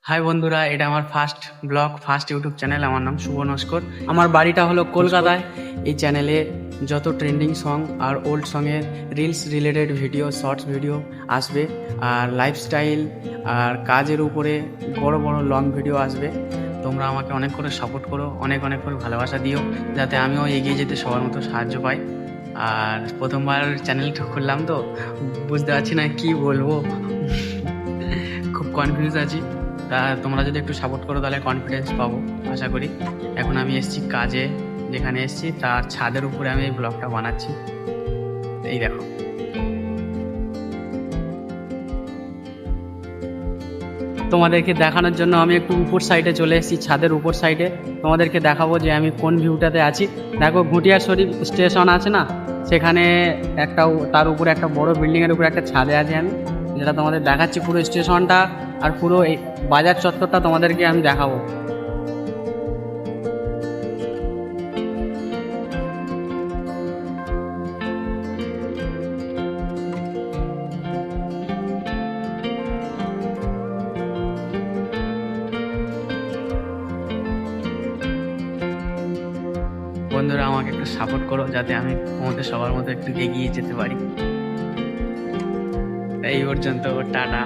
High বন্ধুরা, এটা আমার first blog, first YouTube channel. আমার নাম শুভ নস্কর। আমার বাড়িটা হলো কলকাতায়। এই চ্যানেলে যত ট্রেন্ডিং সং আর ওল্ড সঙের reels related video, shorts video আসবে, আর লাইফস্টাইল আর কাজের উপরে বড় বড় লং ভিডিও আসবে। তোমরা আমাকে অনেক করে সাপোর্ট করো, অনেক অনেক করে ভালোবাসা দিও, যাতে আমিও এগিয়ে যেতে সবার মতো সাহায্য পাই। আর প্রথমবার চ্যানেলটা খুললাম তো বুঝতে পারছি না কি বলবো, খুব কনফিউজ আছি। তা তোমরা যদি একটু সাপোর্ট করো তাহলে কনফিডেন্স পাবো আশা করি। এখন আমি এসেছি কাজে, যেখানে এসেছি তার ছাদের উপরে আমি এই ব্লগটা বানাচ্ছি। এই দেখো, তোমাদেরকে দেখানোর জন্য আমি একটু উপর সাইডে চলে এসেছি, ছাদের উপর সাইডে। তোমাদেরকে দেখাবো যে আমি কোন ভিউটাতে আছি। দেখো, ঘুটিয়ার শরীফ স্টেশন আছে না, সেখানে একটা তার উপরে একটা বড় বিল্ডিংয়ের উপরে একটা ছাদে আছি আমি, যেটা তোমাদের দেখাচ্ছি পুরো স্টেশনটা আর পুরো এই বাজার চত্বরটা তোমাদেরকে আমি দেখাবো। বন্ধুরা, আমাকে একটু সাপোর্ট করো যাতে আমি তোমাদের সবার মতো একটু এগিয়ে যেতে পারি। এই পর্যন্ত, টাটা।